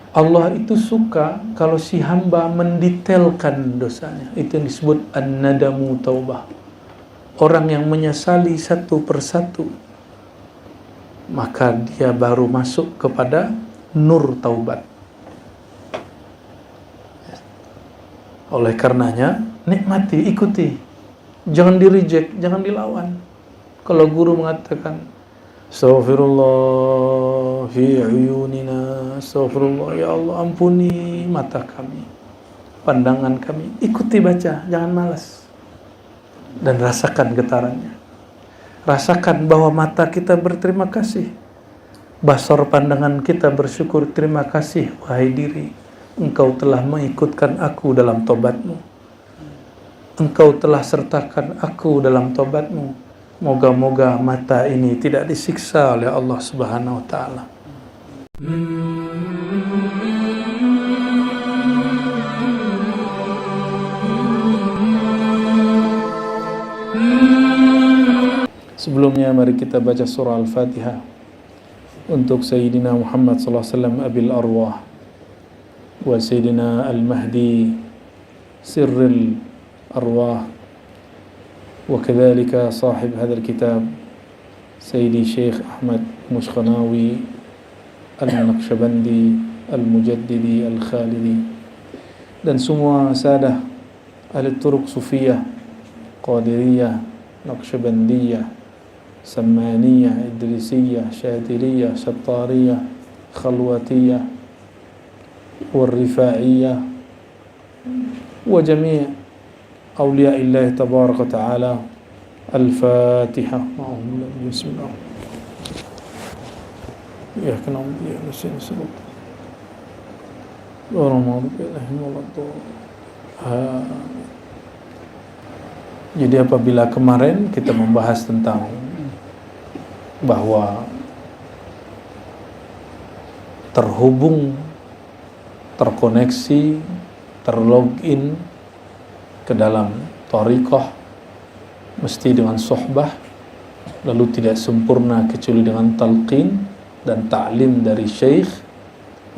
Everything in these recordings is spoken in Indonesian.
Allah itu suka kalau si hamba mendetailkan dosanya. Itu yang disebut an-nadamu taubah. Orang yang menyesali satu persatu, maka dia baru masuk kepada nur taubat. Oleh karenanya, nikmati, ikuti. Jangan di-reject, jangan dilawan. Kalau guru mengatakan, astaghfirullah fi uyunina, astaghfirullah, ya Allah ampuni mata kami, pandangan kami. Ikuti baca, jangan malas. Dan rasakan getarannya. Rasakan bahwa mata kita berterima kasih. Basar pandangan kita bersyukur, terima kasih wahai diri. Engkau telah mengikutkan aku dalam tobatmu. Engkau telah sertakan aku dalam tobatmu. Moga-moga mata ini tidak disiksa oleh Allah Subhanahu wa ta'ala. Sebelumnya mari kita baca surah Al-Fatihah untuk Sayyidina Muhammad sallallahu alaihi wasallam abil arwah wa Sayyidina Al-Mahdi sirril arwah wa kadhalika sahib hadal kitab Sayyidi Syekh Ahmad Mushkhanawi Al-Naqsyabandi Al-Mujaddidi Al-Khalidi dan semua sadah ahli turuq sufiyah, qadiriyah, naqsyabandiyah, sammaniyah, idrisiyah, syadiriyah, syattariyah, khalwatiyah, warrifa'iyah, wa jami' awliya'illah tabaraka ta'ala. Al-Fatihah. Bismillah. Ya kana ya nasin sabut. Jadi apabila kemarin kita membahas tentang bahwa terhubung, terkoneksi, terlogin ke dalam thariqah mesti dengan sohbah, lalu tidak sempurna kecuali dengan talqin dan ta'lim dari syekh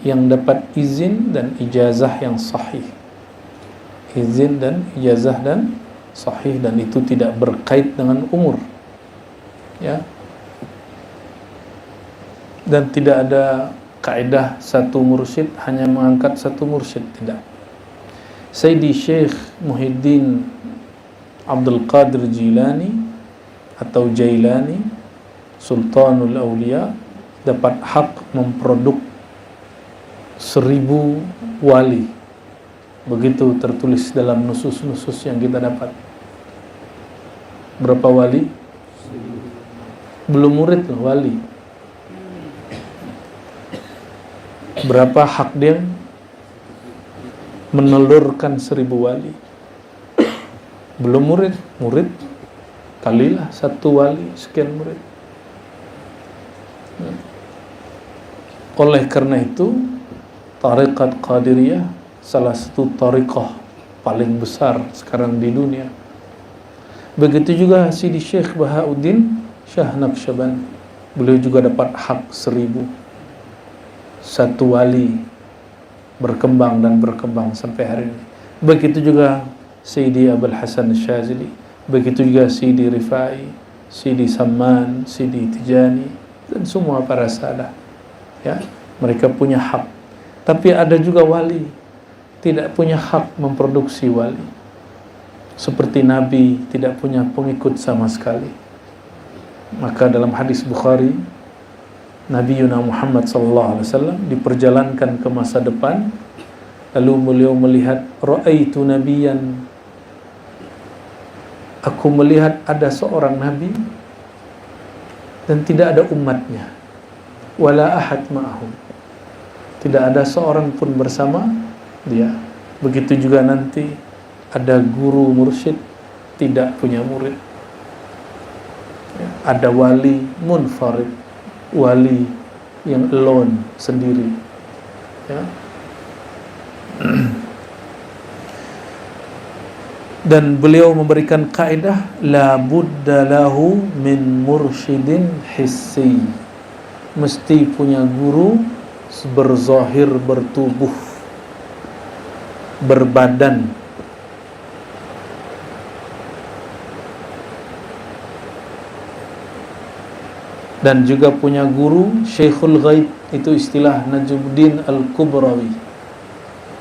yang dapat izin dan ijazah yang sahih. Izin dan ijazah dan sahih, dan itu tidak berkait dengan umur, ya. Dan tidak ada kaidah satu mursyid hanya mengangkat satu mursyid, tidak. Sayyidi Syekh Muhyiddin Abdul Qadir Jilani atau Jailani Sultanul Aulia dapat hak memproduk 1000 wali. Begitu tertulis dalam nusus-nusus yang kita dapat. Berapa wali? Belum murid loh, wali. Berapa hak dia menelurkan 1000 wali? Belum murid. Murid kalilah 1 wali sekian murid. Oleh karena itu, Tariqat Qadiriyah salah satu tariqah paling besar sekarang di dunia. Begitu juga Sidi Syekh Bahauddin Syah Naqsyaband, beliau juga dapat hak 1000. 1 wali berkembang dan berkembang sampai hari ini. Begitu juga Sayyidi Abul Hasan Syazili, begitu juga Sidi Rifai, Sidi Samman, Sidi Tijani, dan semua para sadah, ya, mereka punya hak. Tapi ada juga wali tidak punya hak memproduksi wali. Seperti Nabi tidak punya pengikut sama sekali. Maka dalam hadis Bukhari, Nabi Yuna Muhammad SAW diperjalankan ke masa depan, lalu beliau melihat, ra'aitu nabiyan, aku melihat ada seorang nabi dan tidak ada umatnya, wala ahad ma'ahum, tidak ada seorang pun bersama dia. Begitu juga nanti ada guru mursyid tidak punya murid, ada wali munfarid, wali yang alone, sendiri, ya. Dan beliau memberikan kaidah la budda lahu min mursyidin hissi, mesti punya guru berzahir, bertubuh, berbadan. Dan juga punya guru Syekhul Ghaib, itu istilah Najmuddin Al-Kubrawi,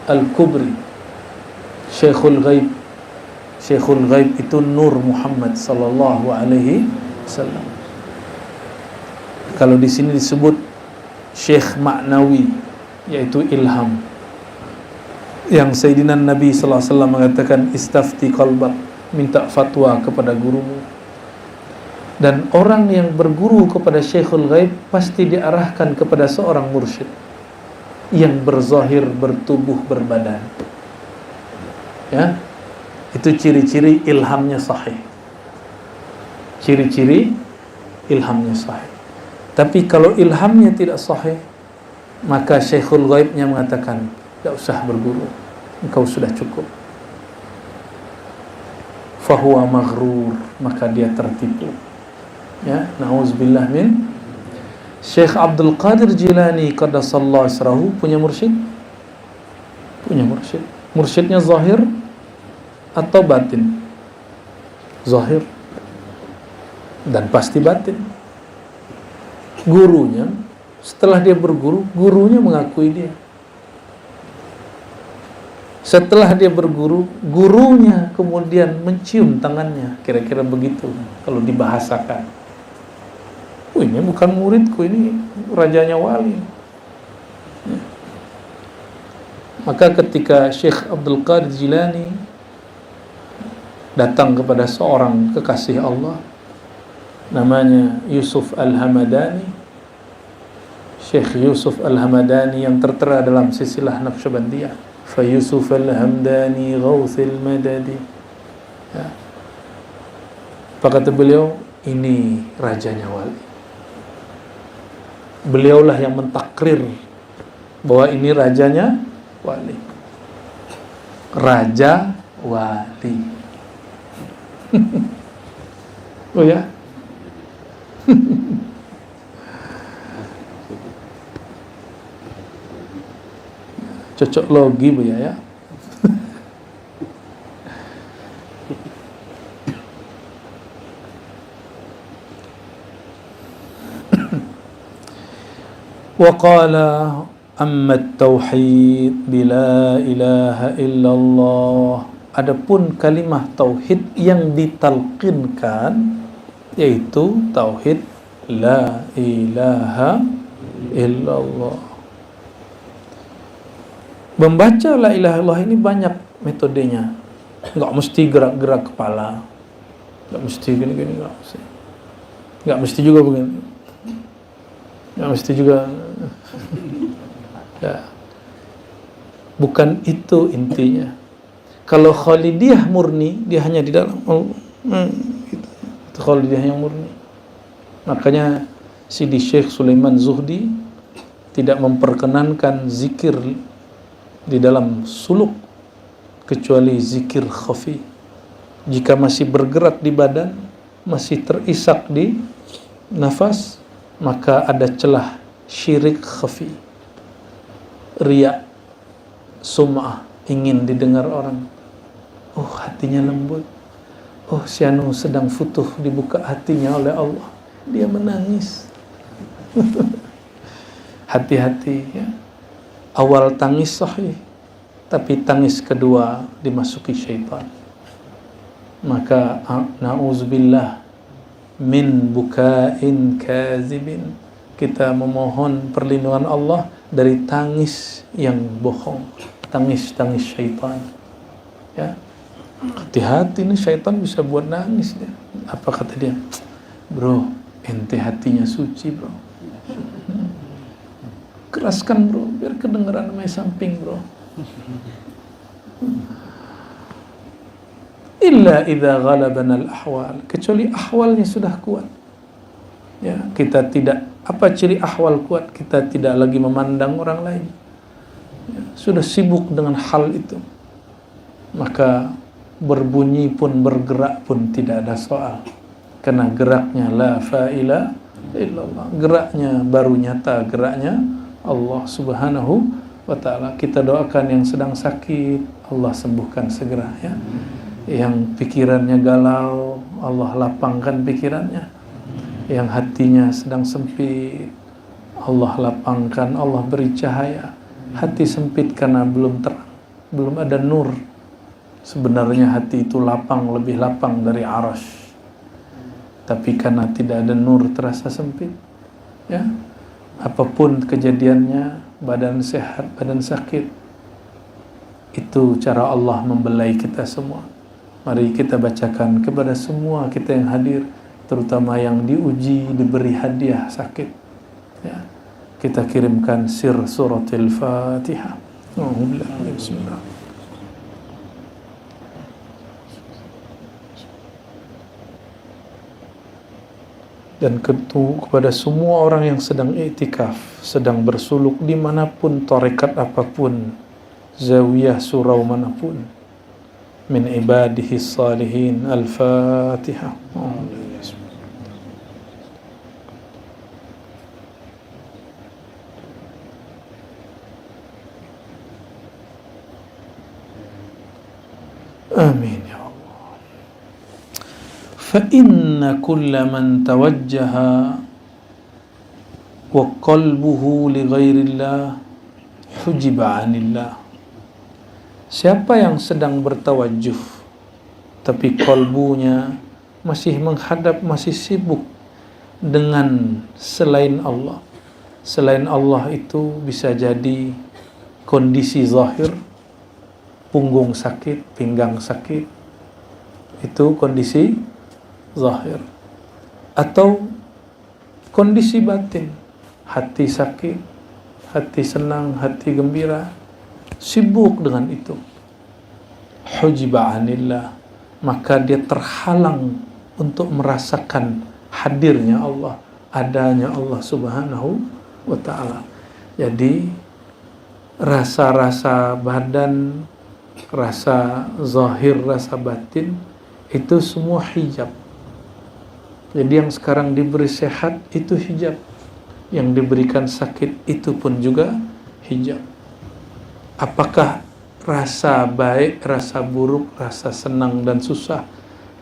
Al-Kubri, Syekhul Ghaib. Syekhul Ghaib itu Nur Muhammad sallallahu alaihi wasallam. Kalau di sini disebut Syekh Ma'nawi, yaitu ilham. Yang Sayyidina Nabi sallallahu alaihi wasallam mengatakan istafti qalbak, minta fatwa kepada gurumu. Dan orang yang berguru kepada Syekhul Ghaib pasti diarahkan kepada seorang mursyid yang berzahir, bertubuh, berbadan. Ya, itu ciri-ciri ilhamnya sahih. Ciri-ciri ilhamnya sahih. Tapi kalau ilhamnya tidak sahih, maka Syekhul Ghaibnya mengatakan, tidak usah berguru, engkau sudah cukup. Fahuwa maghrur, maka dia tertipu. Ya, na'udzubillah min. Syekh Abdul Qadir Jilani qaddasallahu sirrahu punya mursyid? Punya mursyid. Mursyidnya zahir atau batin? Zahir dan pasti batin. Gurunya, setelah dia berguru, gurunya mengakui dia. Setelah dia berguru, gurunya kemudian mencium tangannya. Kira-kira begitu kalau dibahasakan. Ini bukan muridku, ini rajanya wali. Maka ketika Syekh Abdul Qadir Jilani datang kepada seorang kekasih Allah, namanya Yusuf Al-Hamadani, Syekh Yusuf Al-Hamadani yang tertera dalam silsilah Naqsyabandiyah, fa Yusuf Al-Hamdani Ghawthil Madadi. Ya. Apa kata beliau? Ini rajanya wali. Beliaulah yang mentakrir bahwa ini rajanya wali. Raja wali. Oh ya? Cocok logi Bu ya. Wa qala amma at-tauhid bila ilaha illallah. Adapun kalimah tauhid yang ditalqinkan yaitu tauhid la ilaha illallah. Membaca la ilaha illallah ini banyak metodenya. Enggak mesti gerak-gerak kepala. Enggak mesti gini-gini, enggak mesti. Enggak mesti juga begini. Enggak mesti juga. Ya. Bukan itu intinya. Kalau Khalidiyah murni, dia hanya di dalam gitu. Itu Khalidiyah yang murni. Makanya Sidi Syekh Sulaiman Zuhdi tidak memperkenankan zikir di dalam suluk kecuali zikir khafi. Jika masih bergerak di badan, masih terisak di nafas, maka ada celah syirik khafi, riya, sum'ah, ingin didengar orang. Oh, hatinya lembut. Oh, si anu sedang futuh, dibuka hatinya oleh Allah. Dia menangis. Hati-hati ya. Awal tangis sahih, tapi tangis kedua dimasuki syaitan. Maka na'udzubillah min bukain kazibin. Kita memohon perlindungan Allah dari tangis yang bohong, tangis-tangis syaitan. Ya. Hati-hati nih, syaitan bisa buat nangis dia. Apa kata dia? Bro, ente hatinya suci bro. Keraskan bro, biar kedengeran sama samping bro. Illa idza ghalabana al-ahwal, kecuali ahwalnya sudah kuat. Ya, kita tidak, apa ciri ahwal kuat? Kita tidak lagi memandang orang lain. Ya, sudah sibuk dengan hal itu. Maka berbunyi pun, bergerak pun tidak ada soal. Karena geraknya la fa'ila illallah. Geraknya baru nyata, geraknya Allah Subhanahu wa ta'ala. Kita doakan yang sedang sakit, Allah sembuhkan segera ya. Yang pikirannya galau, Allah lapangkan pikirannya. Yang hatinya sedang sempit, Allah lapangkan, Allah beri cahaya. Hati sempit karena belum terang, belum ada nur. Sebenarnya hati itu lapang, lebih lapang dari arasy. Tapi karena tidak ada nur terasa sempit. Ya. Apapun kejadiannya, badan sehat, badan sakit, itu cara Allah membelai kita semua. Mari kita bacakan kepada semua kita yang hadir, terutama yang diuji, diberi hadiah sakit ya. Kita kirimkan sir suratul Fatihah. Bismillah. Dan kepada semua orang yang sedang i'tikaf, sedang bersuluk dimanapun, tarekat apapun, zawiyah surau manapun, min ibadihi salihin. Al-Fatihah. Amin ya Allah. فإن كل من توجه وقلبه لغير الله حجب عن الله. Siapa yang sedang bertawajuh tapi kalbunya masih menghadap, masih sibuk dengan selain Allah. Selain Allah itu bisa jadi kondisi zahir, punggung sakit, pinggang sakit, itu kondisi zahir. Atau kondisi batin, hati sakit, hati senang, hati gembira, sibuk dengan itu. Hujiba anillah, maka dia terhalang untuk merasakan hadirnya Allah, adanya Allah Subhanahu wa ta'ala. Jadi rasa-rasa badan, rasa zahir, rasa batin, itu semua hijab. Jadi yang sekarang diberi sehat itu hijab, yang diberikan sakit itu pun juga hijab. Apakah rasa baik, rasa buruk, rasa senang dan susah,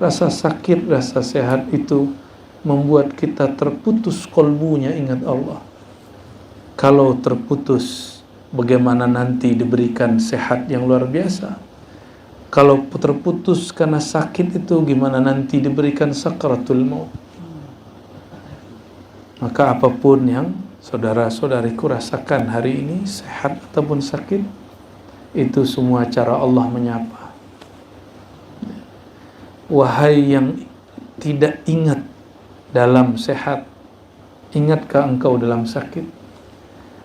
rasa sakit, rasa sehat itu membuat kita terputus kolbunya ingat Allah? Kalau terputus, bagaimana nanti diberikan sehat yang luar biasa? Kalau terputus karena sakit itu, gimana nanti diberikan sakaratul maut? Maka apapun yang saudara-saudariku rasakan hari ini, sehat ataupun sakit, itu semua cara Allah menyapa. Wahai yang tidak ingat dalam sehat, ingatkah engkau dalam sakit?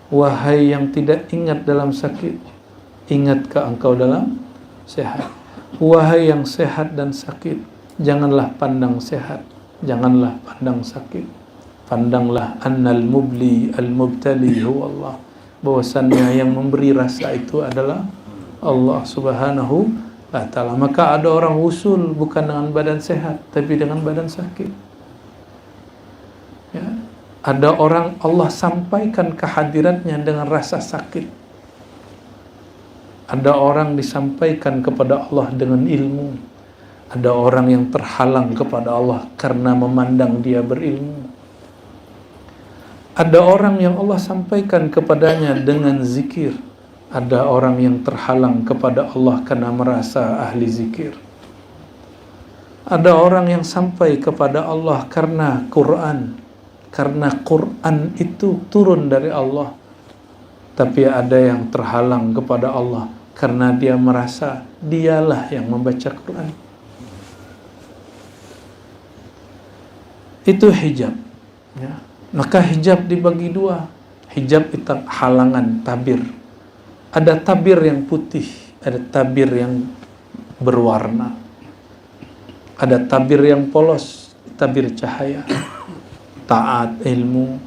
Wahai yang tidak ingat dalam sakit, ingatkah engkau dalam sehat? Wahai yang sehat dan sakit, janganlah pandang sehat, janganlah pandang sakit. Pandanglah annal mubli al-mubtali huwa Allah, bahwasannya yang memberi rasa itu adalah Allah Subhanahu wa ta'ala. Maka ada orang usul bukan dengan badan sehat, tapi dengan badan sakit ya. Ada orang Allah sampaikan kehadirannya dengan rasa sakit. Ada orang disampaikan kepada Allah dengan ilmu. Ada orang yang terhalang kepada Allah karena memandang dia berilmu. Ada orang yang Allah sampaikan kepadanya dengan zikir. Ada orang yang terhalang kepada Allah karena merasa ahli zikir. Ada orang yang sampai kepada Allah karena Quran, karena Quran itu turun dari Allah. Tapi ada yang terhalang kepada Allah karena dia merasa dialah yang membaca Quran. Itu hijab ya. Maka hijab dibagi dua. Hijab itu halangan, tabir. Ada tabir yang putih, ada tabir yang berwarna. Ada tabir yang polos, tabir cahaya. Taat, ilmu,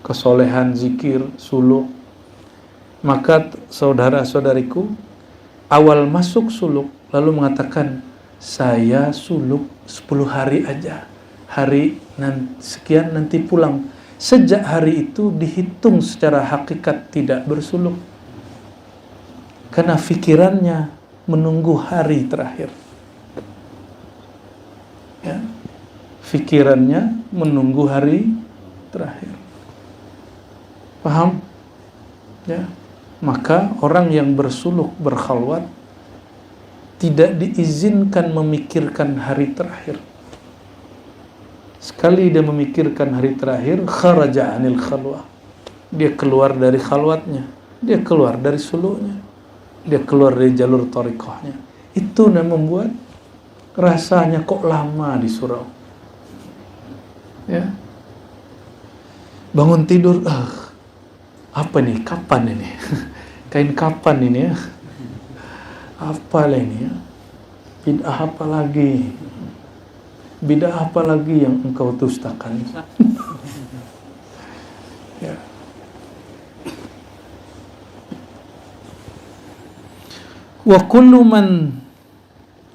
kesolehan, zikir, suluk. Maka saudara-saudariku, awal masuk suluk lalu mengatakan, saya suluk 10 hari aja, hari sekian nanti pulang. Sejak hari itu dihitung secara hakikat tidak bersuluk. Karena fikirannya menunggu hari terakhir. Ya. Fikirannya menunggu hari terakhir. Paham? Ya. Maka orang yang bersuluk, berkhalwat, tidak diizinkan memikirkan hari terakhir. Sekali dia memikirkan hari terakhir, kharaja anil khalwah. Dia keluar dari khalwatnya, dia keluar dari suluknya, dia keluar dari jalur thariqahnya. Itu yang membuat rasanya kok lama di surau. Ya. Bangun tidur, apa nih? Kapan ini? Kain kapan ini ya? Apa ini ya? Bid'ah apa lagi? Bid'ah apa lagi yang engkau dustakan? Ya. Wa kullu man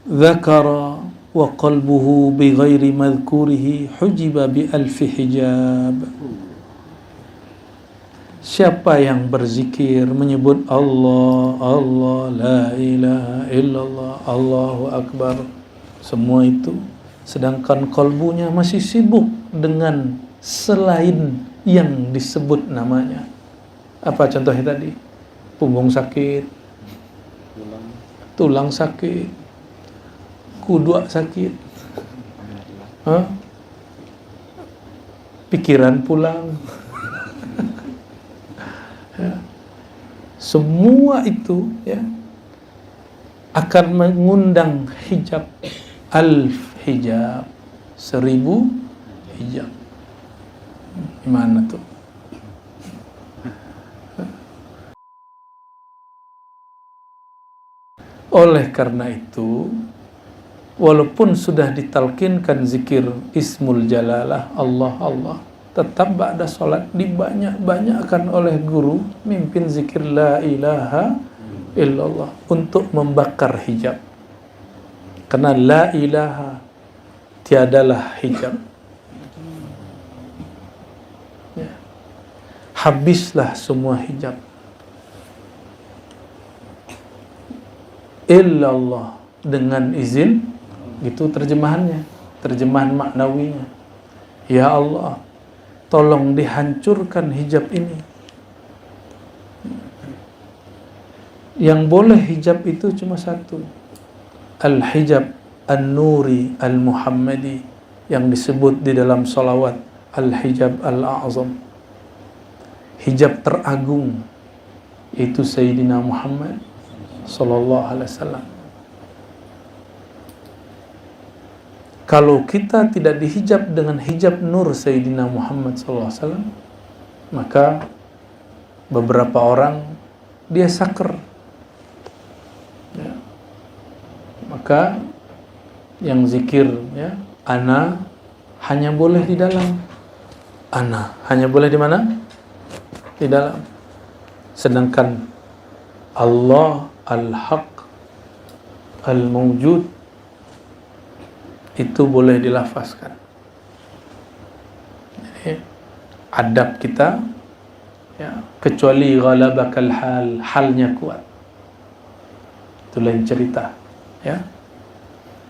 dzakara wa qalbuhu bighairi madhkurihi hujiba bi alfi hijab. Siapa yang berzikir, menyebut Allah, Allah, la ilaha illallah, Allahu Akbar, semua itu, sedangkan kalbunya masih sibuk dengan selain yang disebut namanya. Apa contohnya tadi? Punggung sakit, tulang sakit, kudu sakit, pikiran pulang. Ya. Semua itu ya akan mengundang hijab, hijab, 1000 hijab. Gimana tuh? Oleh karena itu, walaupun sudah ditalkinkan zikir Ismul Jalalah, Allah, Allah, tetap ba'da sholat dibanyak-banyakkan oleh guru mimpin zikir la ilaha illallah untuk membakar hijab. Karena la ilaha tiadalah hijab. Ya. Habislah semua hijab. Illallah dengan izin, gitu terjemahannya, terjemahan maknawinya. Ya Allah, tolong dihancurkan hijab ini. Yang boleh hijab itu cuma satu, al-hijab an-nuri al-muhammadi, yang disebut di dalam salawat al-hijab al-a'zam, hijab teragung, yaitu Sayyidina Muhammad sallallahu alaihi wasallam. Kalau kita tidak dihijab dengan hijab nur Sayyidina Muhammad sallallahu alaihi wasallam, maka beberapa orang dia sakar. Ya. Maka yang zikir ya, ana hanya boleh di dalam. Ana hanya boleh di mana? Di dalam. Sedangkan Allah al-haq al-mawjud itu boleh dilafazkan. Jadi, adab kita ya, kecuali ghalabakal hal, halnya kuat, itu lain cerita ya.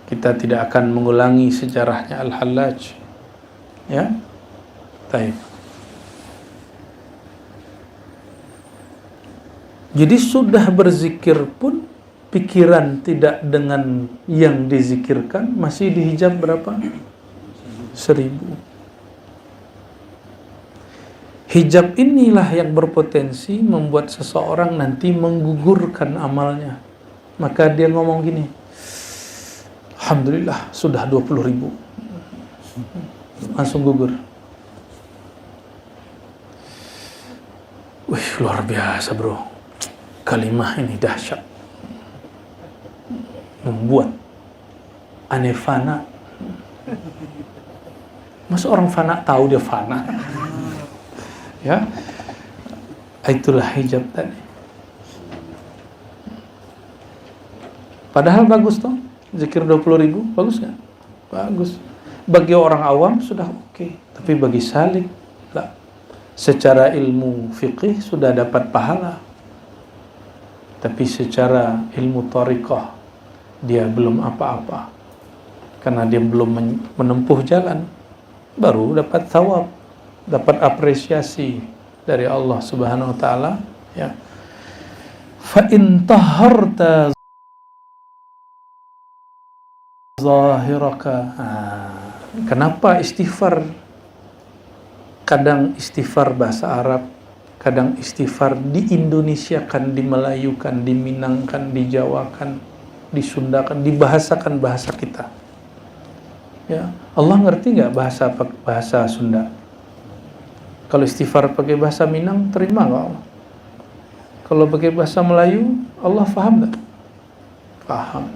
Kita tidak akan mengulangi sejarahnya Al-Hallaj ya. Baik. Jadi sudah berzikir pun pikiran tidak dengan yang dizikirkan, masih dihijab berapa? 1000. Hijab inilah yang berpotensi membuat seseorang nanti menggugurkan amalnya. Maka dia ngomong gini, alhamdulillah sudah 20.000, langsung gugur. Wih, luar biasa bro, kalimah ini dahsyat, membuat aneh fana. Masa orang fana tahu dia fana? Ya, itulah hijab tadi. Padahal bagus toh, zikir 20.000, bagus nggak? Bagus. Bagi orang awam sudah oke, tapi bagi salik, lah. Secara ilmu fiqih sudah dapat pahala, tapi secara ilmu thariqah dia belum apa-apa, karena dia belum menempuh jalan. Baru dapat thawab, dapat apresiasi dari Allah Subhanahu wa taala, ya. Fa in taharta zahiraka. Kenapa istighfar? Kadang istighfar bahasa Arab, kadang istighfar di Indonesia kan, di Melayu kan, diminangkan, dijawakan, disundakan, dibahasakan bahasa kita. Ya, Allah ngerti nggak bahasa Sunda? Kalau istighfar pakai bahasa Minang, terima nggak Allah? Kalau pakai bahasa Melayu, Allah faham nggak? Paham.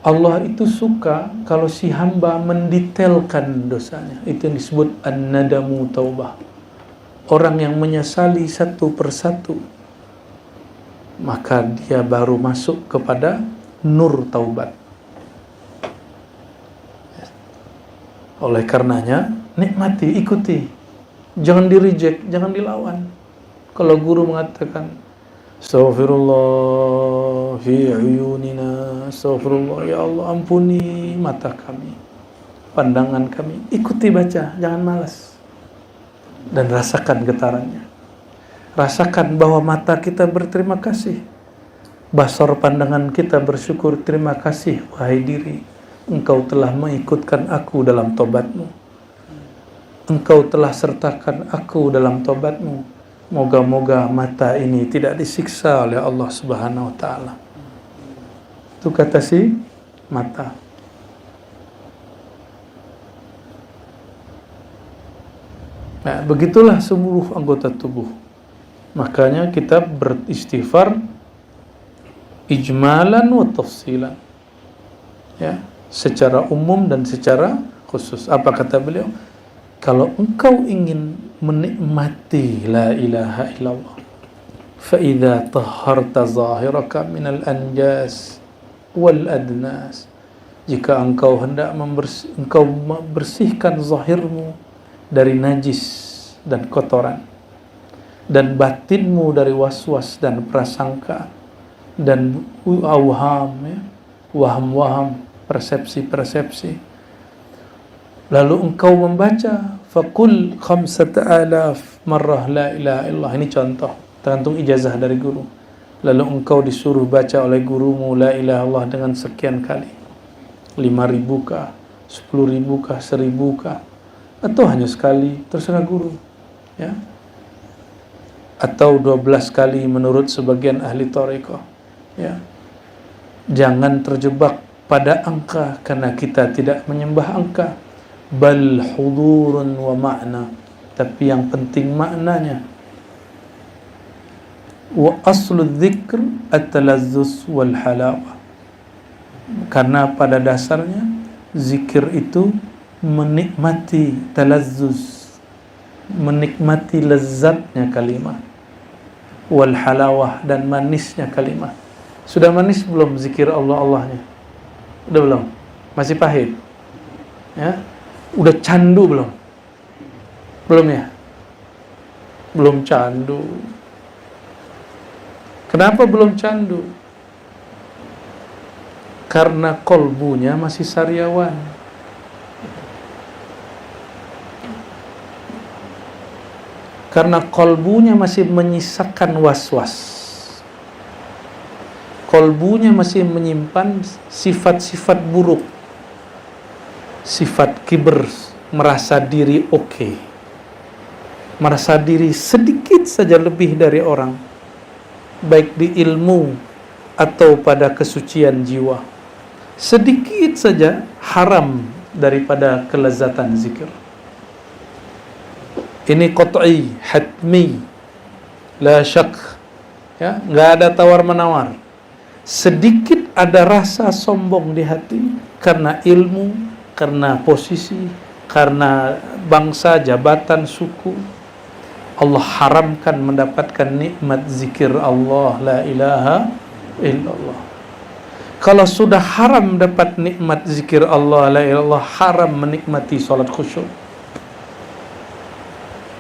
Allah itu suka kalau si hamba mendetailkan dosanya. Itu yang disebut an-nadamu taubah. Orang yang menyesali satu persatu, maka dia baru masuk kepada nur taubat. Oleh karenanya, nikmati, ikuti. Jangan di-reject, jangan dilawan. Kalau guru mengatakan, astaghfirullah fi uyunina, astaghfirullah, ya Allah ampuni mata kami, pandangan kami. Ikuti baca, jangan malas. Dan rasakan getarannya. Rasakan bahwa mata kita berterima kasih, basar pandangan kita bersyukur, terima kasih wahai diri, engkau telah mengikutkan aku dalam tobatmu, engkau telah sertakan aku dalam tobatmu. Moga-moga mata ini tidak disiksa oleh Allah Subhanahu wa taala. Itu kata si mata. Nah, begitulah seluruh anggota tubuh. Makanya kita beristighfar ijmalan wa tafsilan. Ya, secara umum dan secara khusus. Apa kata beliau? Kalau engkau ingin menikmati la ilaha illallah, fa idza tahharta zahiraka minal anjas wal adnas, jika engkau hendak engkau membersihkan zahirmu dari najis dan kotoran, dan batinmu dari waswas dan prasangka dan awham, ya, waham-waham, persepsi-persepsi, lalu engkau membaca faqul 5,000 marrah la ilaha illallah. Ini contoh, tergantung ijazah dari guru. Lalu engkau disuruh baca oleh gurumu la ilaha illallah dengan sekian kali, 5.000 kah, 10.000 kah, 1.000 kah, atau hanya sekali, terserah guru, ya. Atau 12 kali menurut sebagian ahli thariqah, ya. Jangan terjebak pada angka, karena kita tidak menyembah angka. Bal hudurun wa makna, tapi yang penting maknanya. Wa aslu dzikr at-talazzus wal halawah, karena pada dasarnya zikir itu menikmati talazzus, menikmati lezatnya kalimat, wal halawah, dan manisnya kalimat. Sudah manis belum zikir Allah-Allahnya? Udah belum? Masih pahit? Ya? Udah candu belum? Belum ya? Belum candu. Kenapa belum candu? Karena kolbunya masih sariawan. Karena kolbunya masih menyisakan was-was. Kolbunya masih menyimpan sifat-sifat buruk. Sifat kibr, merasa diri oke, merasa diri sedikit saja lebih dari orang, baik di ilmu atau pada kesucian jiwa. Sedikit saja haram daripada kelezatan zikir. Ini qat'i, hatmi, la syak, ya, nggak ada tawar-menawar. Sedikit ada rasa sombong di hati karena ilmu, karena posisi, karena bangsa, jabatan, suku. Allah haramkan mendapatkan nikmat zikir Allah, la ilaha illallah. Kalau sudah haram dapat nikmat zikir Allah, la ilaha illallah, haram menikmati salat khusyuk.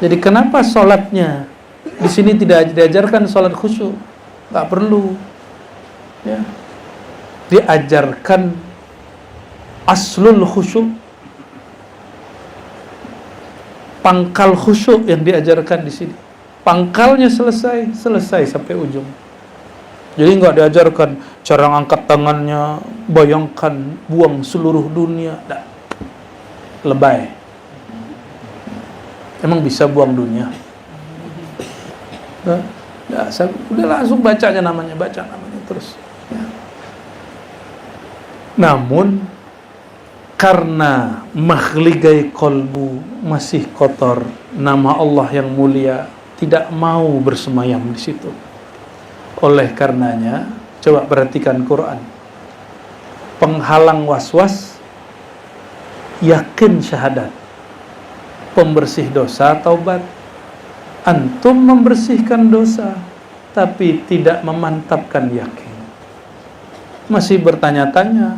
Jadi kenapa sholatnya di sini tidak diajarkan sholat khusyuk? Nggak perlu. Ya. Diajarkan aslul khusyuk, pangkal khusyuk yang diajarkan di sini. Pangkalnya selesai sampai ujung. Jadi nggak diajarkan cara ngangkat tangannya, bayangkan buang seluruh dunia. Nggak. Lebay. Emang bisa buang dunia? Nah, udah langsung bacanya namanya terus. Ya. Namun karena makhligai kolbu masih kotor, nama Allah yang mulia tidak mau bersemayam di situ. Oleh karenanya, coba perhatikan Quran. Penghalang waswas, yakin syahadat. Pembersih dosa, taubat. Antum membersihkan dosa, tapi tidak memantapkan yakin. Masih bertanya-tanya,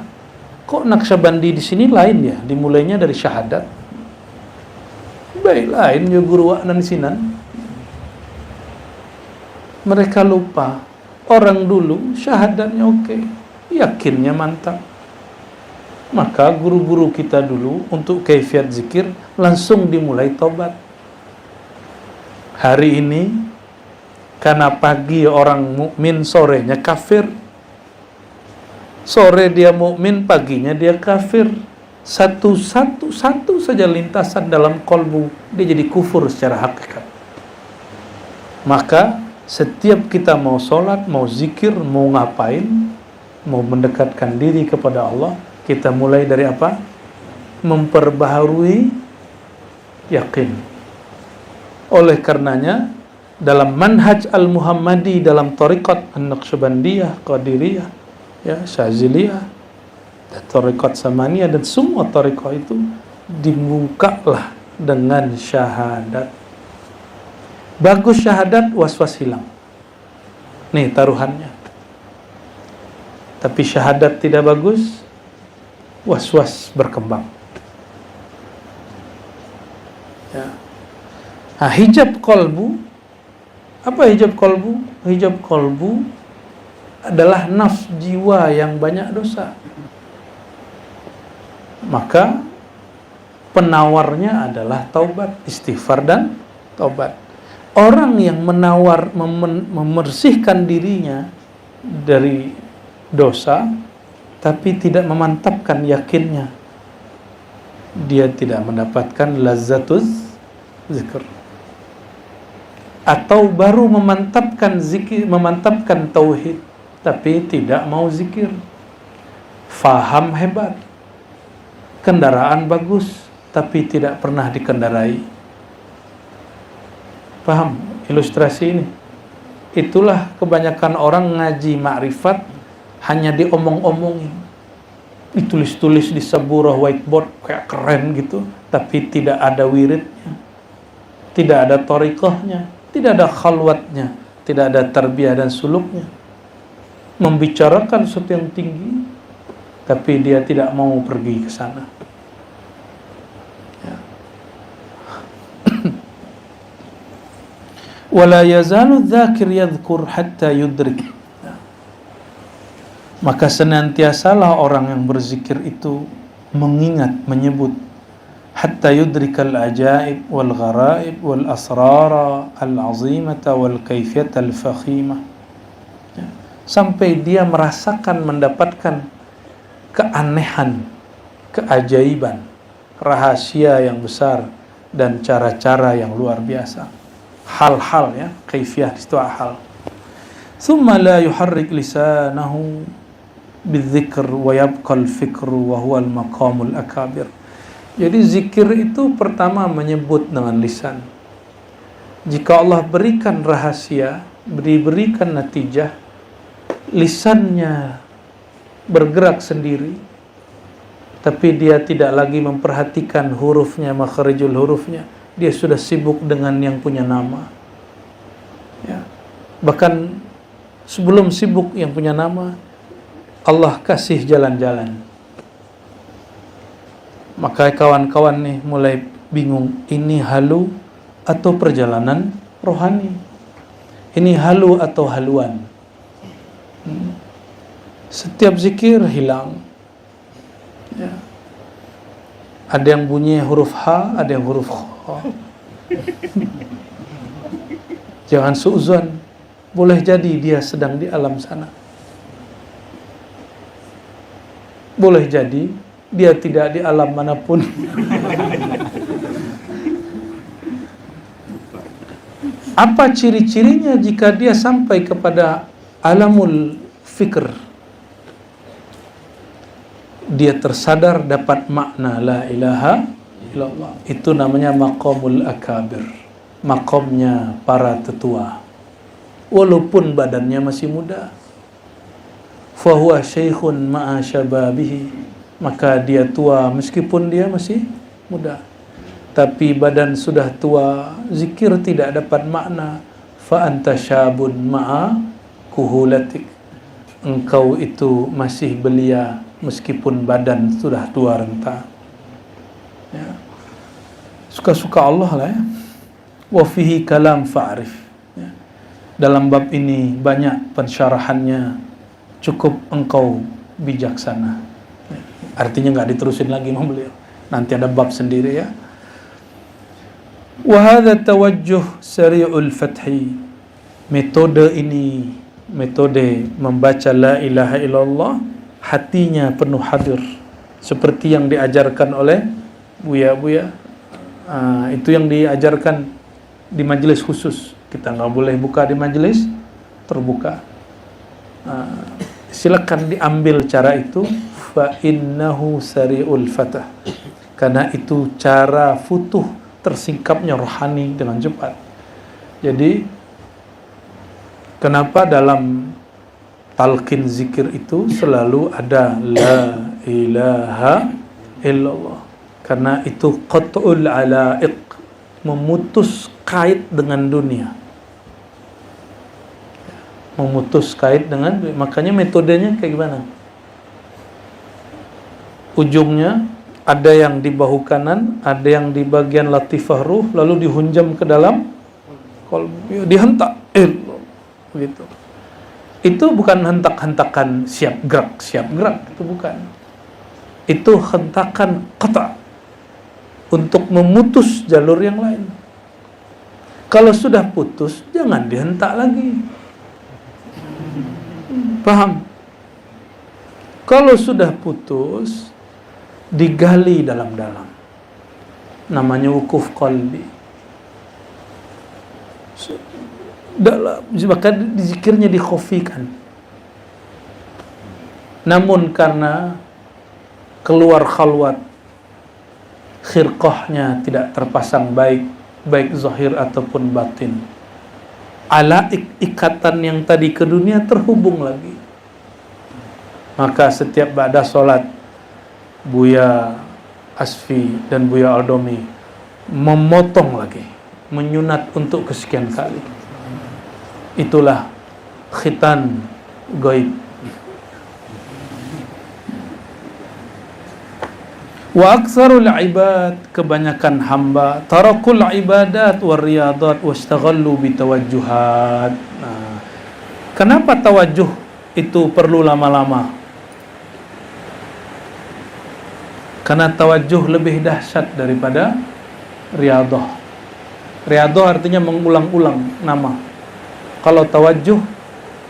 kok Naqsyabandi di sini lain ya? Dimulainya dari syahadat. Baik lain ya guru dan sinan. Mereka lupa, orang dulu syahadatnya oke, yakinnya mantap. Maka guru-guru kita dulu untuk kaifiat zikir langsung dimulai tobat. Hari ini karena pagi orang mukmin, sorenya kafir. Sore dia mukmin, paginya dia kafir. Satu saja lintasan dalam kolbu, dia jadi kufur secara hakikat. Maka setiap kita mau sholat, mau zikir, mau ngapain, mau mendekatkan diri kepada Allah, kita mulai dari apa? Memperbaharui yakin. Oleh karenanya, dalam manhaj al-Muhammadi, dalam tariqat an-Naqsyabandiyah, Qadiriyah, ya, Syaziliyah, dan tariqat Samaniyah, dan semua tariqah itu dibukalah dengan syahadat. Bagus syahadat, was-was hilang. Nih taruhannya. Tapi syahadat tidak bagus, was-was berkembang. Ya. Nah, hijab kolbu. Apa hijab kolbu? Hijab kolbu adalah nafs jiwa yang banyak dosa. Maka penawarnya adalah taubat, istighfar dan taubat. Orang yang membersihkan dirinya dari dosa tapi tidak memantapkan yakinnya, dia tidak mendapatkan lazzatuz zikr. Atau baru memantapkan zikir, memantapkan tauhid, tapi tidak mau zikir. Faham hebat, kendaraan bagus, tapi tidak pernah dikendarai. Paham ilustrasi ini? Itulah kebanyakan orang ngaji ma'rifat hanya diomong-omongin, ditulis-tulis di sebuah whiteboard kayak keren gitu, tapi tidak ada wiridnya, tidak ada thariqahnya, tidak ada khalwatnya, tidak ada tarbiyah dan suluknya. Membicarakan sesuatu yang tinggi, tapi dia tidak mau pergi ke sana. Ya. Wala yazalu dzakir yadhkur hatta yudrik. Ya. Maka senantiasalah orang yang berzikir itu mengingat, menyebut hatta yudrikal ajaib wal gharaib wal asrara al azimata wal kaifiyata al fakhimah, ya. Sampai dia merasakan, mendapatkan keanehan, keajaiban, rahasia yang besar dan cara-cara yang luar biasa, hal-hal, ya, kaifiyah itu hal. Thumma la yuharrik lisanahu bidzikr wa yabqa al-fikru wa huwa al-maqamul akabir. Jadi zikir itu pertama menyebut dengan lisan. Jika Allah berikan rahasia, berikan natijah, lisannya bergerak sendiri, tapi dia tidak lagi memperhatikan hurufnya, makharijul hurufnya, dia sudah sibuk dengan yang punya nama. Ya. Bahkan sebelum sibuk yang punya nama, Allah kasih jalan-jalan. Maka kawan-kawan nih mulai bingung, ini halu atau perjalanan rohani. Ini halu atau haluan. Setiap zikir hilang. Ya. Ada yang bunyi huruf H, ada yang huruf Kha. Jangan suuzon. Boleh jadi dia sedang di alam sana. Boleh jadi dia tidak di alam manapun. Apa ciri-cirinya jika dia sampai kepada alamul fikr? Dia tersadar dapat makna la ilaha illallah. Itu namanya maqamul akabir, maqamnya para tetua. Walaupun badannya masih muda, fahuwa syekhun ma'a syababihi, maka dia tua meskipun dia masih muda. Tapi badan sudah tua, zikir tidak dapat makna. Fa anta syabun ma'a kuhulatik, engkau itu masih belia meskipun badan sudah tua renta. Ya. Suka-suka Allah lah ya. Wa fihi kalam fa'rif. Ya. Dalam bab ini banyak pensyarahannya, cukup engkau bijaksana. Ya. Artinya nggak diterusin lagi sama beliau. Nanti ada bab sendiri ya. Wa hadha tawajjuh sari'ul fathi. Metode ini, metode membaca la ilaha illallah, hatinya penuh hadir, seperti yang diajarkan oleh buya-buya. Itu yang diajarkan di majelis khusus. Kita nggak boleh buka di majelis terbuka. Silakan diambil cara itu. Fa innahu sari'ul fatah, karena itu cara futuh, tersingkapnya rohani dengan cepat. Jadi kenapa dalam talqin zikir itu selalu ada la ilaha illallah? Karena itu qat'ul alaiq, memutus kait dengan dunia. Memutus kait dengan dunia. Makanya metodenya kayak gimana? Ujungnya ada yang di bahu kanan, ada yang di bagian latifah ruh, lalu dihunjam ke dalam qalbi, dihentak. Begitu. Itu bukan hentak-hentakan siap gerak, itu bukan. Itu hentakan qata' untuk memutus jalur yang lain. Kalau sudah putus, jangan dihentak lagi. Paham? Kalau sudah putus, digali dalam-dalam. Namanya wukuf qalbi. Maka zikirnya dikhafikan. Namun karena keluar khalwat, khirqahnya tidak terpasang baik zahir ataupun batin, ikatan yang tadi ke dunia terhubung lagi. Maka setiap ba'da sholat, Buya Asfi dan Buya Aldomi memotong lagi, menyunat untuk kesekian kali. Itulah khitan gaib. Wa aktsarul ibad, kebanyakan hamba, tarakul ibadat war riyadat wastaghallu bitawajjuhat. Nah, kenapa tawajjuh itu perlu lama-lama? Karena tawajjuh lebih dahsyat daripada riyadah. Riyadah artinya mengulang-ulang nama. Kalau tawajjuh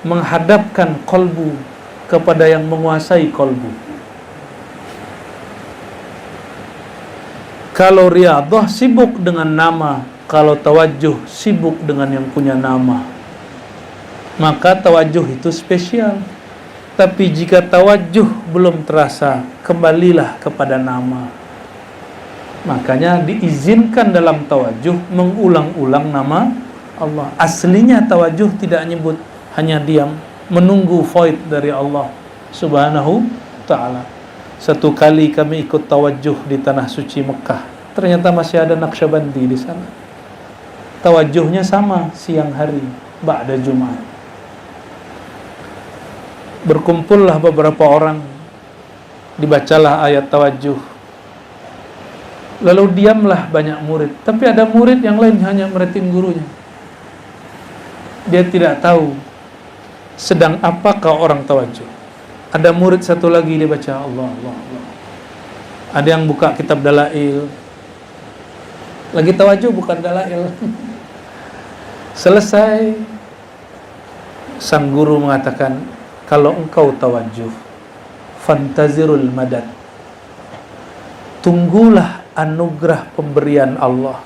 menghadapkan kolbu kepada yang menguasai kolbu. Kalau riyadah sibuk dengan nama, kalau tawajjuh sibuk dengan yang punya nama. Maka tawajjuh itu spesial. Tapi jika tawajjuh belum terasa, kembalilah kepada nama. Makanya diizinkan dalam tawajjuh mengulang-ulang nama Allah. Aslinya tawajjuh tidak nyebut, hanya diam, menunggu faid dari Allah Subhanahu ta'ala. Satu kali kami ikut tawajjuh di tanah suci Mekah, ternyata masih ada Naqsyabandi di sana. Tawajjuhnya sama siang hari, ba'da Jumat. Berkumpullah beberapa orang, dibacalah ayat tawajjuh. Lalu diamlah banyak murid. Tapi ada murid yang lain hanya merhatiin gurunya. Dia tidak tahu sedang apakah orang tawajuh. Ada murid satu lagi, dia baca Allah, Allah, Allah. Ada yang buka kitab dalail, lagi tawajuh bukan dalail. Selesai, sang guru mengatakan, kalau engkau tawajuh, fantazirul madad, tunggulah anugerah pemberian Allah,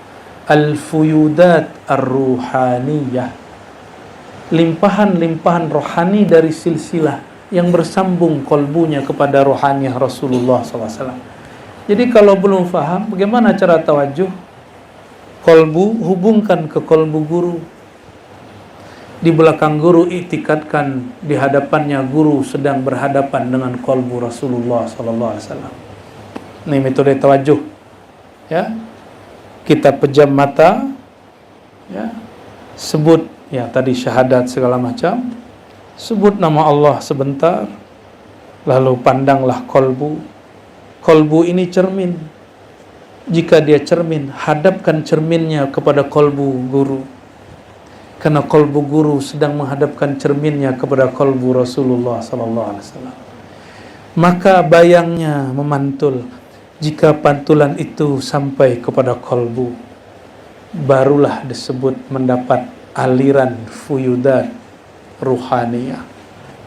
al-fuyudat ar-ruhaniyah, limpahan-limpahan rohani dari silsilah yang bersambung kolbunya kepada rohaniah Rasulullah SAW. Jadi kalau belum faham bagaimana cara tawajuh, kolbu hubungkan ke kolbu guru. Di belakang guru iktikadkan di hadapannya guru sedang berhadapan dengan kolbu Rasulullah SAW. Ini metode tawajuh. Ya, kita pejam mata, ya, sebut ya tadi syahadat segala macam, sebut nama Allah sebentar, lalu pandanglah kolbu. Kolbu ini cermin. Jika dia cermin, hadapkan cerminnya kepada kolbu guru. Karena kolbu guru sedang menghadapkan cerminnya kepada kolbu Rasulullah SAW. Maka bayangnya memantul. Jika pantulan itu sampai kepada kolbu, barulah disebut mendapat aliran fuyudat ruhaniyah,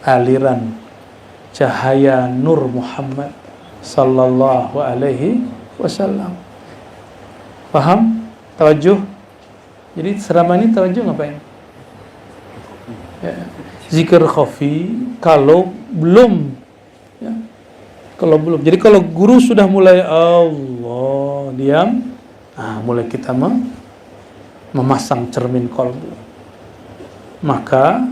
aliran cahaya Nur Muhammad sallallahu alaihi wasallam. Paham? Tawajuh. Jadi selama ini tawajuh ngapain? Ya. Zikir khafi kalau belum, ya. Kalau belum. Jadi kalau guru sudah mulai Allah diam, mulai kita memasang cermin kolbu. Maka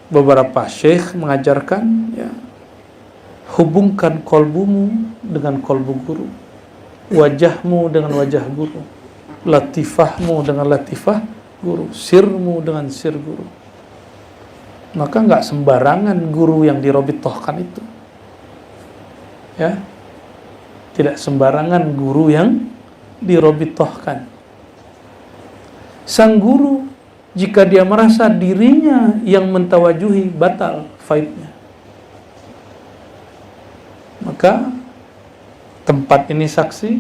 beberapa syekh mengajarkan, ya, hubungkan kolbumu dengan kolbu guru, wajahmu dengan wajah guru, latifahmu dengan latifah guru, sirmu dengan sir guru. Maka nggak sembarangan guru yang dirobitohkan itu, ya, tidak sembarangan guru yang dirobitohkan. Sang guru jika dia merasa dirinya yang mentawajuhi, batal faidnya. Maka tempat ini saksi,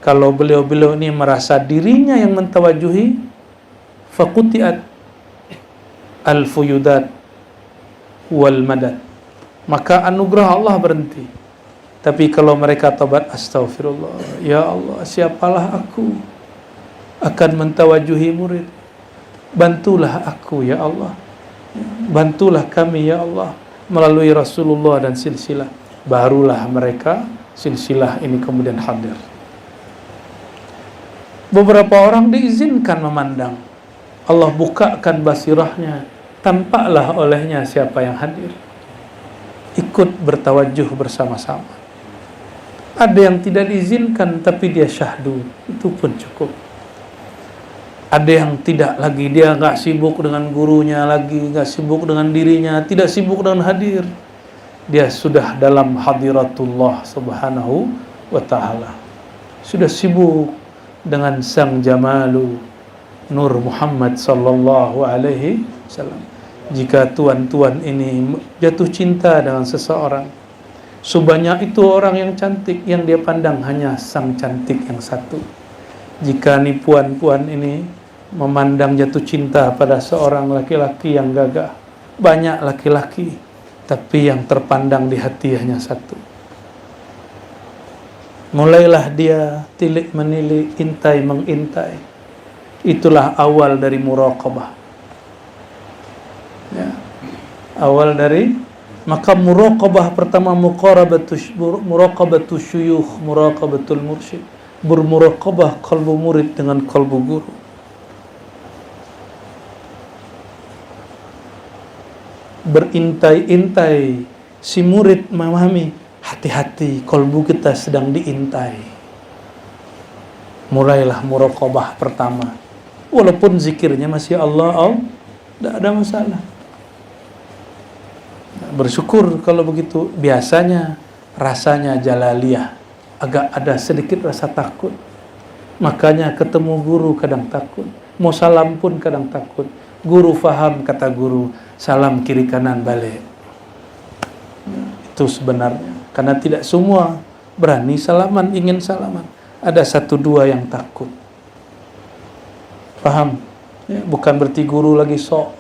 kalau beliau-beliau ini merasa dirinya yang mentawajuhi, faqutiat al-fuyudat wal madad, maka anugerah Allah berhenti. Tapi kalau mereka tobat, astaghfirullah, ya Allah, siapalah aku akan mentawajuhi murid, bantulah aku ya Allah, bantulah kami ya Allah melalui Rasulullah dan silsilah. Barulah mereka silsilah ini kemudian hadir. Beberapa orang diizinkan memandang, Allah bukakan basirahnya, tampaklah olehnya siapa yang hadir, ikut bertawajuh bersama-sama. Ada yang tidak diizinkan tapi dia syahdu, itu pun cukup. Ada yang tidak lagi, dia nggak sibuk dengan gurunya lagi, nggak sibuk dengan dirinya, tidak sibuk dengan hadir. Dia sudah dalam hadiratullah subhanahu wa ta'ala, sudah sibuk dengan sang jamalu Nur Muhammad sallallahu alaihi wasallam. Jika tuan-tuan ini jatuh cinta dengan seseorang, sebanyak itu orang yang cantik, yang dia pandang hanya sang cantik yang satu. Jika nih puan-puan ini memandang jatuh cinta pada seorang laki-laki yang gagah, banyak laki-laki, tapi yang terpandang di hati hanya satu. Mulailah dia tilik menilik, intai mengintai. Itulah awal dari muraqabah, ya. Awal dari, maka muraqabah pertama muraqabatus syuyukh, muraqabatul mursyid, bermuraqabah kalbu murid dengan kalbu guru. Berintai-intai, si murid memahami, hati-hati, kolbu kita sedang diintai. Mulailah muraqabah pertama, walaupun zikirnya masih Allah, tidak ada masalah. Bersyukur kalau begitu. Biasanya rasanya jalaliyah, agak ada sedikit rasa takut. Makanya ketemu guru kadang takut, mau salam pun kadang takut. Guru faham, kata guru, salam kiri kanan balik. Itu sebenarnya, karena tidak semua berani salaman, ingin salaman. Ada satu dua yang takut. Paham? Ya, bukan berarti guru lagi sok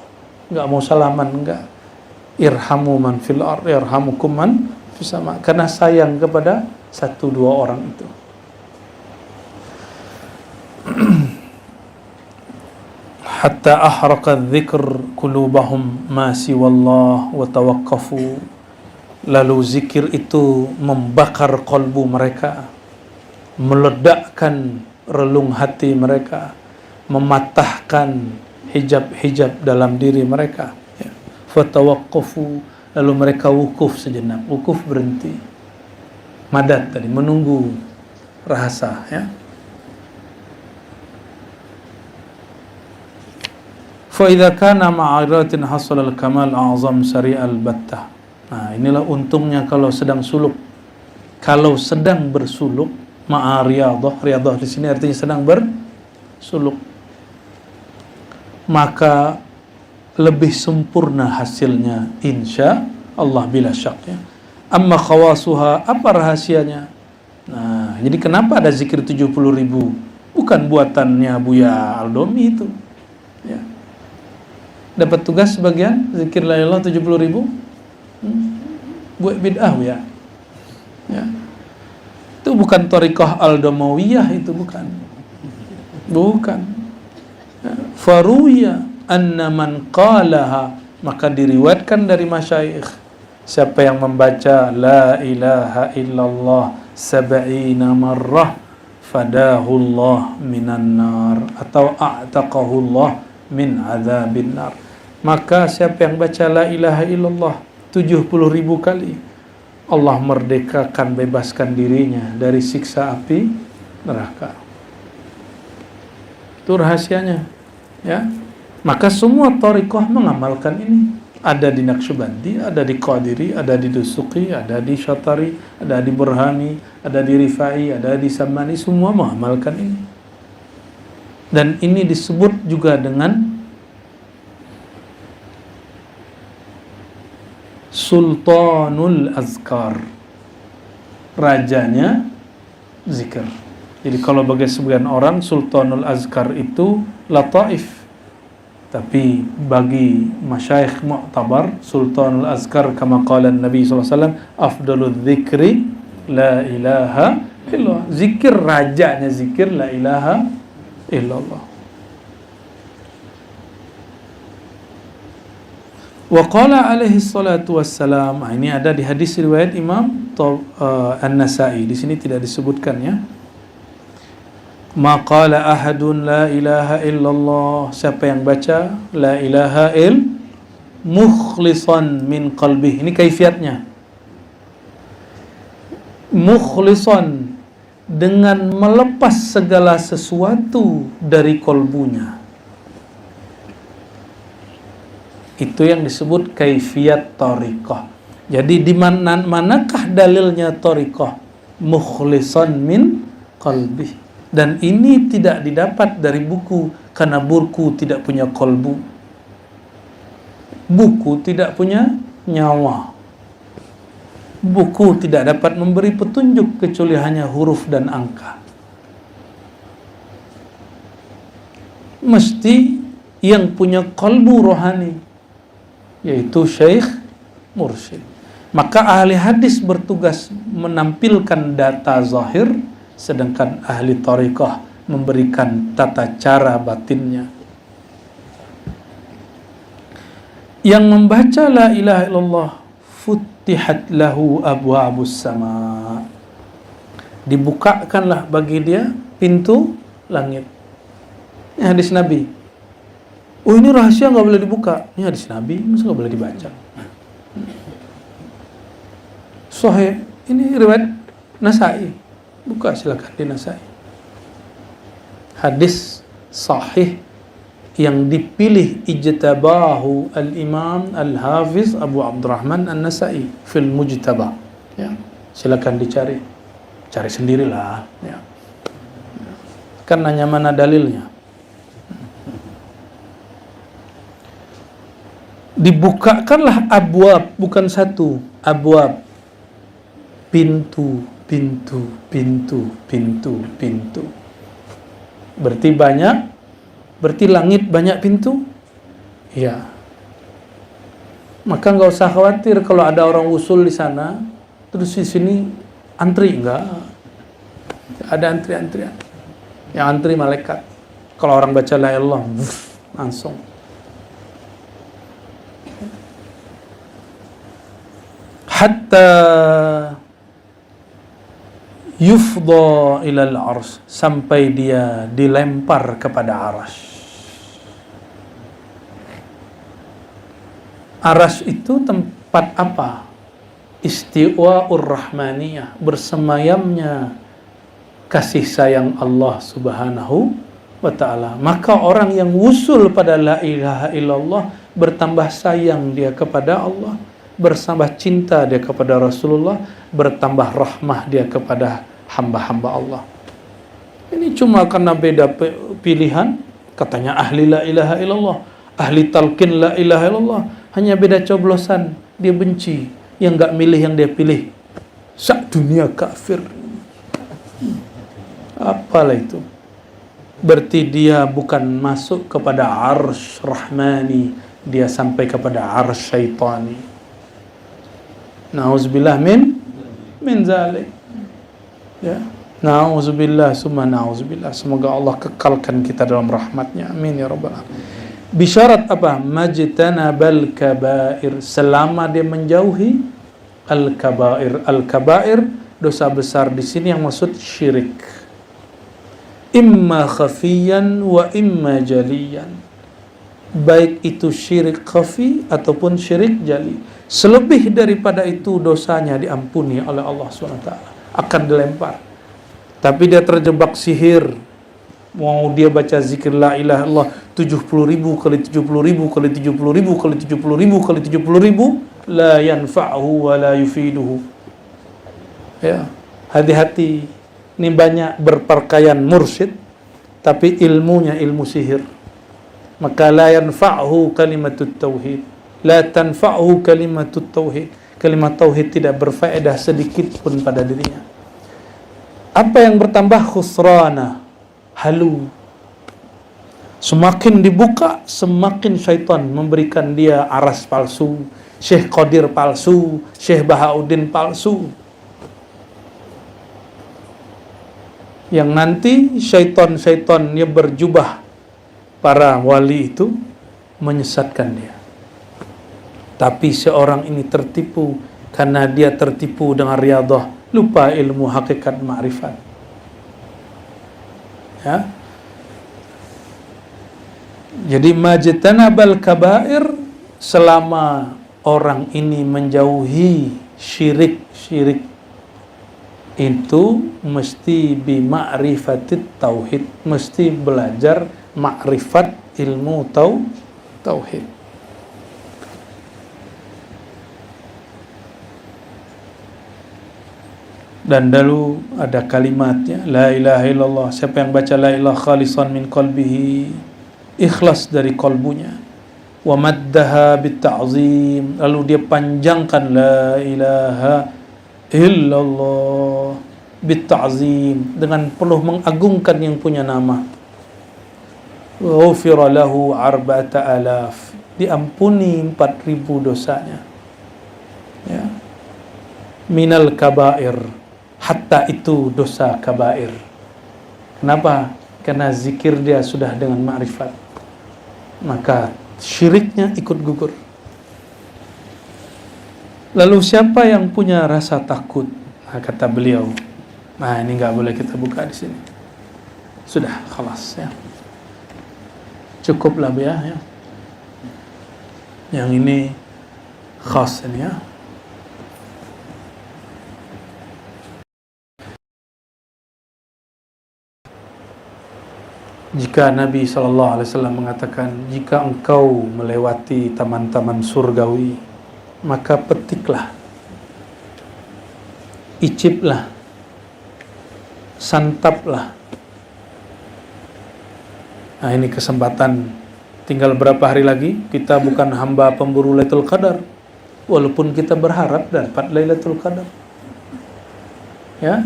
nggak mau salaman, enggak. Irhamu man fil ard yarhamukum man fis sama. Karena sayang kepada satu dua orang itu. Hatta ahraqa dzikr qulubahum ma siwallah wa tawaqqafu. Lalu zikir itu membakar kalbu mereka, meledakkan relung hati mereka, mematahkan hijab-hijab dalam diri mereka. Fatawaqqafu, lalu mereka wukuf sejenak. Wukuf berhenti. Madad tadi, menunggu rahasa, ya. Fa idza kana ma'aratin hasal al-kamal a'zam sari al-battah. Nah, inilah untungnya kalau sedang suluk. Kalau sedang bersuluk, ma'ariyadhah, riyadhah di sini artinya sedang bersuluk, maka lebih sempurna hasilnya insya Allah bila syak, ya. Amma khawasuha, apa rahasianya? Nah, jadi kenapa ada zikir 70.000? Bukan buatannya Buya Aldomi itu, ya. Dapat tugas sebagian zikir la ilaha 70.000, buat bid'ah, ya. Ya. Itu bukan thariqah Aldomawiyah, itu bukan. Ya. Faruya anna man qalaha, maka diriwayatkan dari masyayikh, siapa yang membaca la ilaha illallah 70 marrah fadahullah minan nar atau a'taqahullah min azabin nar. Maka siapa yang baca la ilaha illallah 70.000 kali, Allah merdekakan, bebaskan dirinya dari siksa api neraka. Itu rahasianya, ya. Maka semua thariqah mengamalkan ini. Ada di Naqsyabandi, ada di Qadiri, ada di Dusuqi, ada di Syatari, ada di Burhani, ada di Rifai, ada di Samani, semua mengamalkan ini. Dan ini disebut juga dengan Sultanul Azkar, rajanya zikir. Jadi kalau bagi sebagian orang Sultanul Azkar itu lataif, tapi bagi masyayikh mu'tabar Sultanul Azkar kama qala Nabi SAW, afdalul dzikri la ilaha illallah. Zikir rajanya zikir la ilaha illallah. Wa qala alaihi salatu wassalam, ini ada di hadis riwayat Imam An-Nasa'i, di sini tidak disebutkan, ya. Ma qala ahadun la ilaha illallah, siapa yang baca la ilaha mukhlisan min qalbih. Ini kaifiatnya. Mukhlisan, dengan melepas segala sesuatu dari kolbunya. Itu yang disebut kaifiyat thariqah. Jadi di manakah dalilnya thariqah? Mukhlisan min qalbi. Dan ini tidak didapat dari buku, karena buku tidak punya kolbu. Buku tidak punya nyawa. Buku tidak dapat memberi petunjuk kecuali hanya huruf dan angka. Mesti yang punya kolbu rohani, yaitu syekh mursyid. Maka ahli hadis bertugas menampilkan data zahir, sedangkan ahli thariqah memberikan tata cara batinnya. Yang membaca la ilaha illallah futtihat lahu abwabus sama, dibukakanlah bagi dia pintu langit. Ini hadis Nabi. Oh, ini rahasia, nggak boleh dibuka. Ini hadis Nabi, masa nggak boleh dibaca? Sahih, ini riwayat Nasai. Buka silakan di Nasai. Hadis sahih yang dipilih ijtabahu al-Imam Al-Hafiz Abu Abdurrahman An-Nasai fil Mujtaba. Ya, silakan dicari. cari sendirilah ya. Kan nanya mana dalilnya. Dibukakanlah abwab, bukan satu, abwab, pintu, pintu, pintu, pintu, pintu. Berarti banyak, berarti langit banyak pintu? Ya. Maka nggak usah khawatir kalau ada orang usul di sana, terus di sini antri, enggak. Ada antri-antrian. Yang antri malaikat. Kalau orang baca la ilaha illallah, langsung. Hatta yufdha ilal ars, sampai dia dilempar kepada arsy. Arsy itu tempat apa? Istiwa'ur rahmaniyah, bersemayamnya kasih sayang Allah Subhanahu wa ta'ala. Maka orang yang wusul pada la ilaha illallah bertambah sayang dia kepada Allah, bertambah cinta dia kepada Rasulullah, bertambah rahmah dia kepada hamba-hamba Allah. Ini cuma karena beda pilihan, katanya ahli la ilaha illallah, ahli talqin la ilaha illallah, hanya beda coblosan, dia benci yang enggak milih yang dia pilih. Sak dunia kafir. Apalah itu? Berarti dia bukan masuk kepada arsy rahmani, dia sampai kepada arsy syaitani. Nauzubillah min zalik. Ya, nauzubillah summa nauzubillah. Semoga Allah kekalkan kita dalam rahmatnya. Amin ya rabbal alamin. Bisyarat apa? Majtanabal kabair, selama dia menjauhi al-kabair. Al-kabair, dosa besar di sini yang maksud syirik. Imma khafiyan wa imma jaliyan. Baik itu syirik khafi ataupun syirik jali. Selebih daripada itu dosanya diampuni oleh Allah SWT, akan dilempar. Tapi dia terjebak sihir, mau dia baca zikir la ilaha illallah 70.000 kali 70.000 kali 70.000 kali 70.000 kali 70.000, la yanfa'hu wa la yufiduhu. Ya, hati-hati. Ini banyak berpakaian mursyid tapi ilmunya ilmu sihir. Maka la yanfa'hu kalimatut tauhid, la tanfa'hu kalimatut tauhid. Kalimat tauhid tidak berfaedah sedikit pun pada dirinya. Apa yang bertambah? Khusrana, halu. Semakin dibuka, semakin syaitan memberikan dia aras palsu, Syekh Qadir palsu, Syekh Bahauddin palsu. Yang nanti syaitan-syaitan yang berjubah para wali itu menyesatkan dia. Tapi seorang ini tertipu karena dia tertipu dengan riyadhah, lupa ilmu hakikat ma'rifat. Ya. Jadi majtanabal kabair, selama orang ini menjauhi syirik-syirik itu mesti bi ma'rifatit tauhid, mesti belajar ma'rifat ilmu tauhid. Dan dulu ada kalimatnya, la ilaha illallah, siapa yang baca la ilaha khalisan min qalbihi, ikhlas dari kalbunya, wa maddaha bit ta'zim, lalu dia panjangkan la ilaha illallah bit ta'zim, dengan penuh mengagungkan yang punya nama, ghufira lahu 4,000, diampuni 4.000 dosanya. Ya. Minal kabair, hatta itu dosa kabair. Kenapa? Karena zikir dia sudah dengan ma'rifat, maka syiriknya ikut gugur. Lalu siapa yang punya rasa takut? Nah, kata beliau, nah ini nggak boleh kita buka di sini. Sudah, khalas ya. Cukuplah ya. Yang ini khas ini ya. Jika Nabi SAW mengatakan, jika engkau melewati taman-taman surgawi, maka petiklah, iciplah santaplah. Nah, ini kesempatan. Tinggal berapa hari lagi, kita bukan hamba pemburu Lailatul Qadar, walaupun kita berharap dapat Lailatul Qadar. Ya.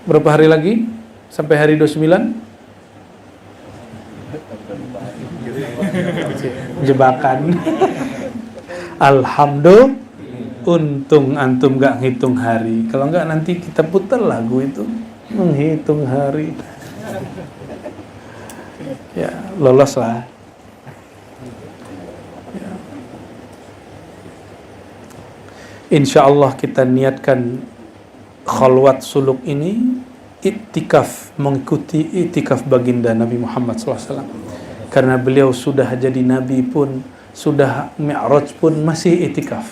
Berapa hari lagi sampai hari 29? Jebakan. Alhamdulillah, untung antum gak ngitung hari. Kalau enggak nanti kita putar lagu itu menghitung hari. Ya, lolos lah. Ya. Insya Allah kita niatkan khalwat suluk ini iktikaf, mengikuti iktikaf baginda Nabi Muhammad SAW. Karena beliau sudah jadi Nabi pun, sudah Mi'raj pun masih iktikaf.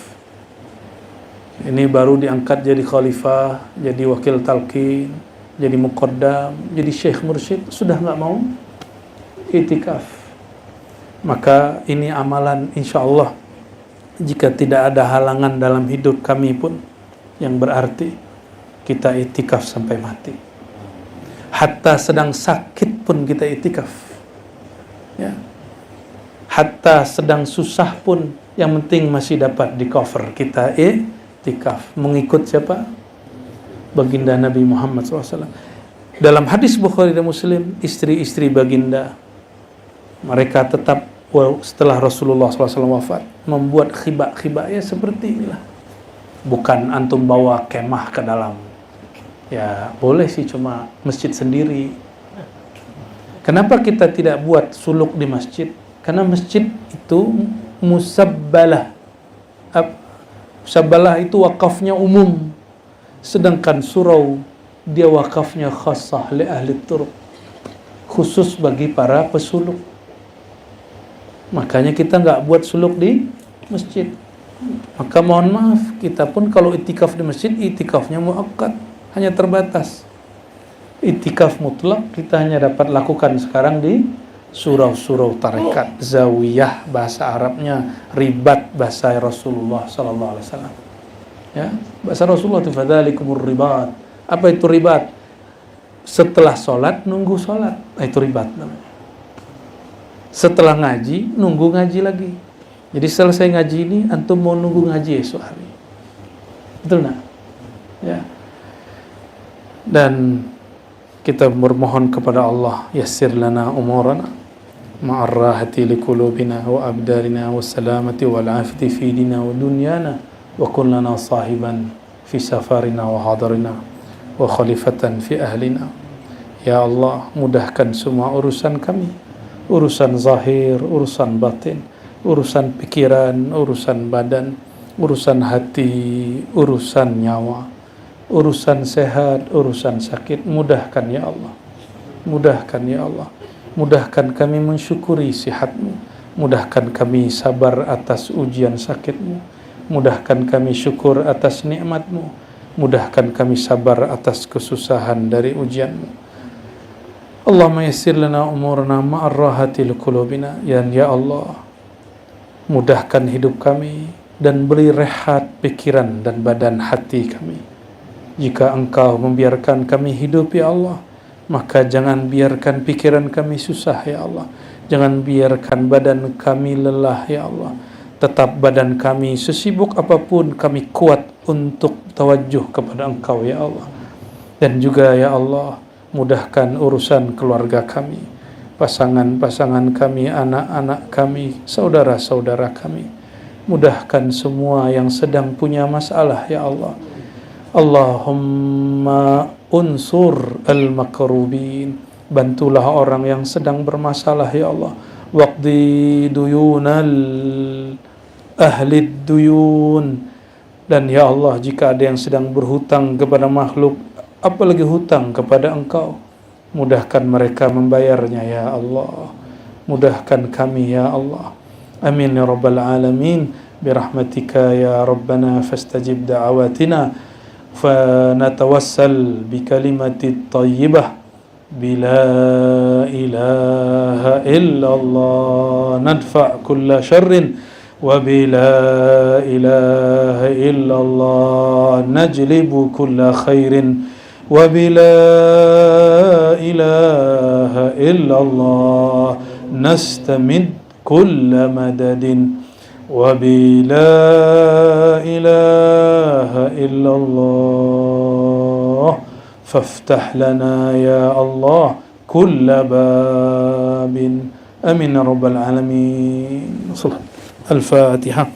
Ini baru diangkat jadi khalifah, jadi wakil talqin, jadi muqaddam, jadi syekh mursyid, sudah nggak mau iktikaf. Maka ini amalan insya Allah, jika tidak ada halangan dalam hidup kami pun, yang berarti kita iktikaf sampai mati. Hatta sedang sakit pun kita iktikaf. Ya. Hatta sedang susah pun, yang penting masih dapat di cover, kita iktikaf. Mengikut siapa? Baginda Nabi Muhammad SAW. Dalam hadis Bukhari dan Muslim, istri-istri baginda, mereka tetap setelah Rasulullah SAW wafat membuat khibah-khibah ya seperti inilah. Bukan antum bawa kemah ke dalam. Ya boleh sih, cuma masjid sendiri. Kenapa kita tidak buat suluk di masjid? Karena masjid itu musabbalah. Musabbalah itu wakafnya umum. Sedangkan surau dia wakafnya khassah li ahli turuq, khusus bagi para pesuluk. Makanya kita nggak buat suluk di masjid. Maka mohon maaf, kita pun kalau itikaf di masjid, itikafnya muakkad, hanya terbatas. Itikaf mutlak kita hanya dapat lakukan sekarang di surau-surau tarekat, zawiyah bahasa Arabnya, ribat bahasa Rasulullah sallallahu alaihi wasallam. Ya, bahasa Rasulullah itu fadzalikumur ribat. Apa itu ribat? Setelah sholat nunggu sholat, itu ribat namanya. Setelah ngaji nunggu ngaji lagi. Jadi selesai ngaji ini antum mau nunggu ngaji esok hari. Betul nak? Ya. Dan kita bermohon kepada Allah, yassir lana umurana ma'ar rahati liqulubina wa abdarina wa salamati wal afati fi dina wa dunyana wa kun lana sahiban fi safarina wa hadarina wa khalifatan fi ahlina. Ya Allah, mudahkan semua urusan kami, urusan zahir, urusan batin, urusan pikiran, urusan badan, urusan hati, urusan nyawa, urusan sehat, urusan sakit. Mudahkan ya Allah, mudahkan ya Allah, mudahkan kami mensyukuri sihat-Mu, mudahkan kami sabar atas ujian sakit-Mu, mudahkan kami syukur atas nikmat-Mu, mudahkan kami sabar atas kesusahan dari ujian-Mu. Allahumma yassir lana umurana ma'ar rahati liqulubina. Ya Allah, mudahkan hidup kami dan beri rehat pikiran dan badan hati kami. Jika Engkau membiarkan kami hidup ya Allah, maka jangan biarkan pikiran kami susah ya Allah. Jangan biarkan badan kami lelah ya Allah. Tetap badan kami sesibuk apapun, kami kuat untuk tawajuh kepada Engkau ya Allah. Dan juga ya Allah, mudahkan urusan keluarga kami, pasangan-pasangan kami, anak-anak kami, saudara-saudara kami. Mudahkan semua yang sedang punya masalah ya Allah. Allahumma unsur al-makrubin. Bantulah orang yang sedang bermasalah ya Allah. Waqdi duyunal ahli duyun. Dan ya Allah, jika ada yang sedang berhutang kepada makhluk, apalagi hutang kepada Engkau, mudahkan mereka membayarnya ya Allah. Mudahkan kami ya Allah. Amin ya rabbal alamin. Birahmatika ya rabbana fastajib da'awatina. فنتوسل بكلمة الطيبة بلا إله إلا الله ندفع كل شر وبلا إله إلا الله نجلب كل خير وبلا إله إلا الله نستمد كل مدد وبلا إله إلا الله فافتح لنا يا الله كل باب آمين يا رب العالمين. الفاتحة.